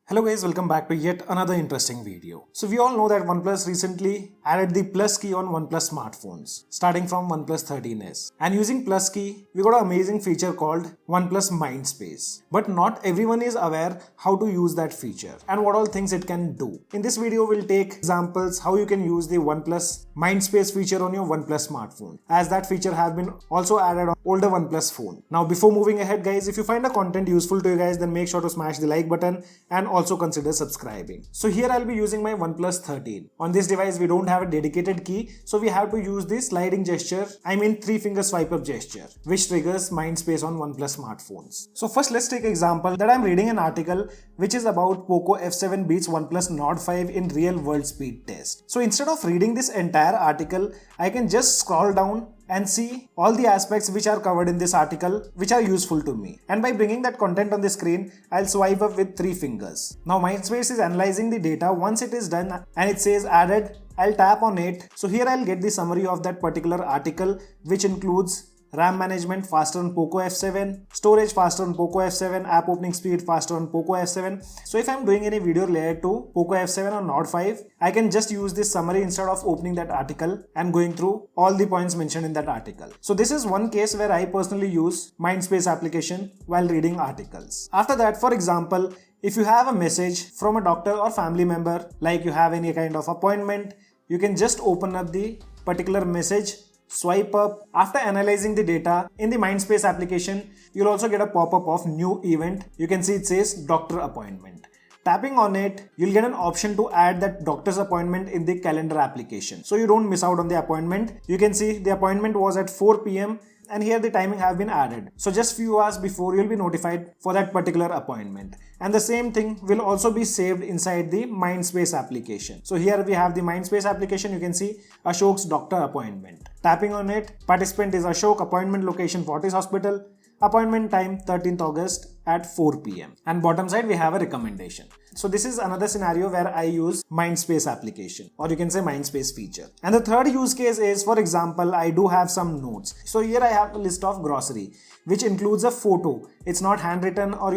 Hello guys, welcome back to yet another interesting video. So we all know that OnePlus recently added the plus key on OnePlus smartphones, starting from OnePlus 13s. And using plus key, we got an amazing feature called OnePlus Mind Space. But not everyone is aware how to use that feature and what all things it can do. In this video, we'll take examples how you can use the OnePlus Mind Space feature on your OnePlus smartphone, as that feature has been also added on older OnePlus phone. Now before moving ahead guys, if you find the content useful to you guys, then make sure to smash the like button and also consider subscribing. So here I'll be using my OnePlus 13. On this device we don't have a dedicated key, so we have to use the sliding gesture, 3-finger swipe up gesture, which triggers Mind Space on OnePlus smartphones. So first let's take example that I'm reading an article which is about Poco F7 beats OnePlus Nord 5 in real world speed test. So instead of reading this entire article, I can just scroll down and see all the aspects which are covered in this article which are useful to me. And by bringing that content on the screen, I'll swipe up with 3 fingers. Now Mindspace is analyzing the data. Once it is done and it says added, I'll tap on it. So here I'll get the summary of that particular article, which includes RAM management faster on Poco F7, storage faster on Poco F7, app opening speed faster on Poco F7. So if I'm doing any video related to Poco F7 or Nord 5, I can just use this summary instead of opening that article and going through all the points mentioned in that article. So this is one case where I personally use Mindspace application while reading articles. After that, for example, if you have a message from a doctor or family member, like you have any kind of appointment, you can just open up the particular message, swipe up. After analyzing the data in the Mindspace application, you'll also get a pop-up of new event. You can see it says doctor appointment. Tapping on it, you'll get an option to add that doctor's appointment in the calendar application, so you don't miss out on the appointment. You can see the appointment was at 4 p.m. and here the timing have been added. So just few hours before you'll be notified for that particular appointment. And the same thing will also be saved inside the Mindspace application. So here we have the Mindspace application. You can see Ashok's doctor appointment. Tapping on it, participant is Ashok, appointment location Fortis Hospital, appointment time 13th August at 4 p.m. And bottom side we have a recommendation. So this is another scenario where I use Mindspace application, or you can say Mindspace feature. And the third use case is, for example, I do have some notes. So here I have a list of grocery, which includes a photo. It's not handwritten, or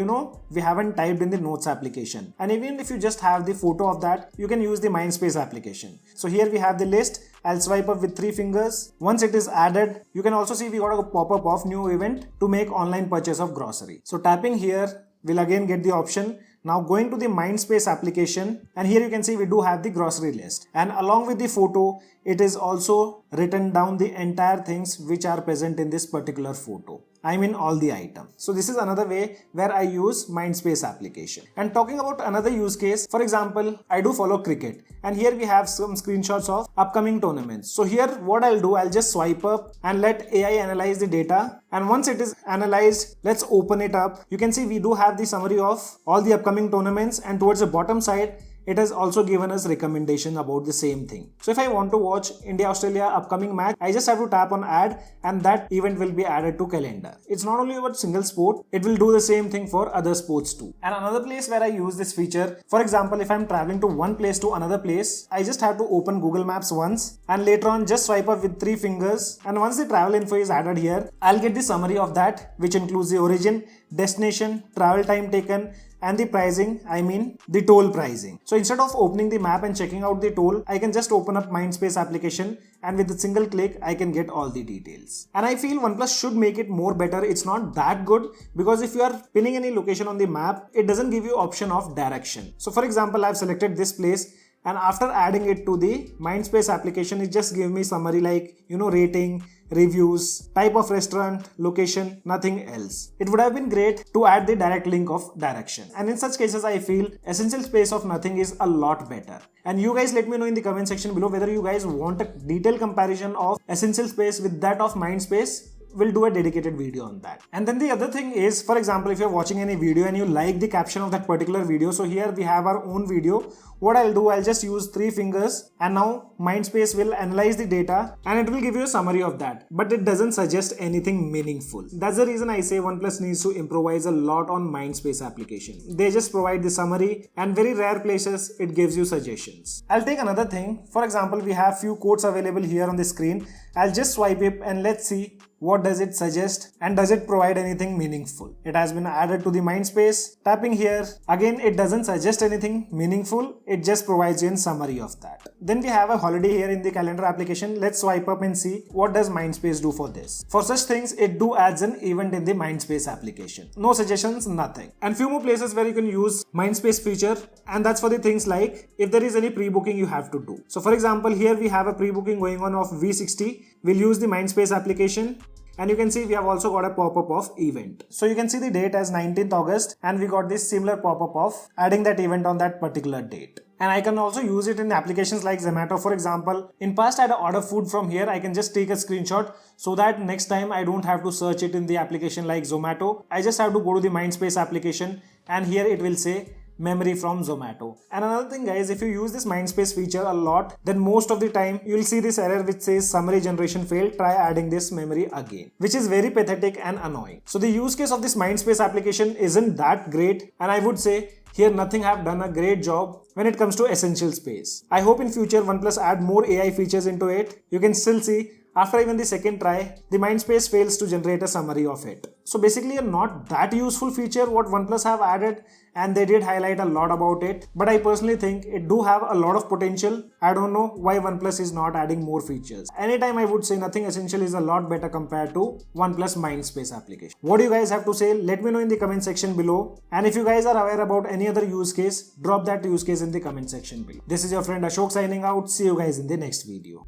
we haven't typed in the notes application. And even if you just have the photo of that, you can use the Mindspace application. So here we have the list. I'll swipe up with 3 fingers. Once it is added, you can also see we got a pop-up of new event to make online purchase of grocery. So tapping here, we'll again get the option. Now going to the Mindspace application, and here you can see we do have the grocery list, and along with the photo it is also written down the entire things which are present in this particular photo. All the items. So this is another way where I use Mindspace application. And talking about another use case, for example, I do follow cricket, and here we have some screenshots of upcoming tournaments. So here what I'll do, I'll just swipe up and let AI analyze the data. And once it is analyzed, let's open it up. You can see we do have the summary of all the upcoming tournaments, and towards the bottom side, it has also given us recommendation about the same thing. So if I want to watch India-Australia upcoming match, I just have to tap on add, and that event will be added to calendar. It's not only about single sport, it will do the same thing for other sports too. And another place where I use this feature, for example, if I'm traveling to one place to another place, I just have to open Google Maps once, and later on just swipe up with 3 fingers. And once the travel info is added here, I'll get the summary of that, which includes the origin, destination, travel time taken, and the pricing, the toll pricing. So instead of opening the map and checking out the toll, I can just open up Mindspace application, and with a single click, I can get all the details. And I feel OnePlus should make it more better. It's not that good, because if you are pinning any location on the map, it doesn't give you option of direction. So for example, I've selected this place, and after adding it to the Mindspace application, it just gives me summary like, rating, reviews, type of restaurant, location, nothing else. It would have been great to add the direct link of direction. And in such cases, I feel Essential Space of nothing is a lot better. And you guys let me know in the comment section below whether you guys want a detailed comparison of Essential Space with that of Mindspace. We'll do a dedicated video on that. And then the other thing is, for example, if you're watching any video and you like the caption of that particular video, so here we have our own video. What I'll do, I'll just use 3 fingers, and now Mindspace will analyze the data and it will give you a summary of that. But it doesn't suggest anything meaningful. That's the reason I say OnePlus needs to improvise a lot on Mindspace application. They just provide the summary, and very rare places it gives you suggestions. I'll take another thing. For example, we have few quotes available here on the screen. I'll just swipe it and let's see what does it suggest, and does it provide anything meaningful. It has been added to the Mind Space. Tapping here, again it doesn't suggest anything meaningful, it just provides you a summary of that. Then we have a holiday here in the calendar application. Let's swipe up and see what does Mind Space do for this. For such things, it do adds an event in the Mind Space application. No suggestions, nothing. And few more places where you can use Mind Space feature, and that's for the things like if there is any pre-booking you have to do. So for example, here we have a pre-booking going on of V60. We'll use the Mind Space application. And you can see we have also got a pop-up of event. So you can see the date as 19th August and we got this similar pop-up of adding that event on that particular date. And I can also use it in applications like Zomato. For example, in past I had to order food from here. I can just take a screenshot so that next time I don't have to search it in the application like Zomato. I just have to go to the Mind Space application and here it will say memory from Zomato. And another thing guys, if you use this Mind Space feature a lot, then most of the time you will see this error which says summary generation failed, try adding this memory again, which is very pathetic and annoying. So the use case of this Mind Space application isn't that great, and I would say here nothing have done a great job when it comes to essential space. I hope in future OnePlus add more AI features into it. You can still see after even the second try, the Mind Space fails to generate a summary of it. So basically a not that useful feature what OnePlus have added, and they did highlight a lot about it, but I personally think it do have a lot of potential. I don't know why OnePlus is not adding more features. Anytime I would say Nothing Essential is a lot better compared to OnePlus Mind Space application. What do you guys have to say? Let me know in the comment section below. And if you guys are aware about any other use case, drop that use case in the comment section below. This is your friend Ashok signing out. See you guys in the next video.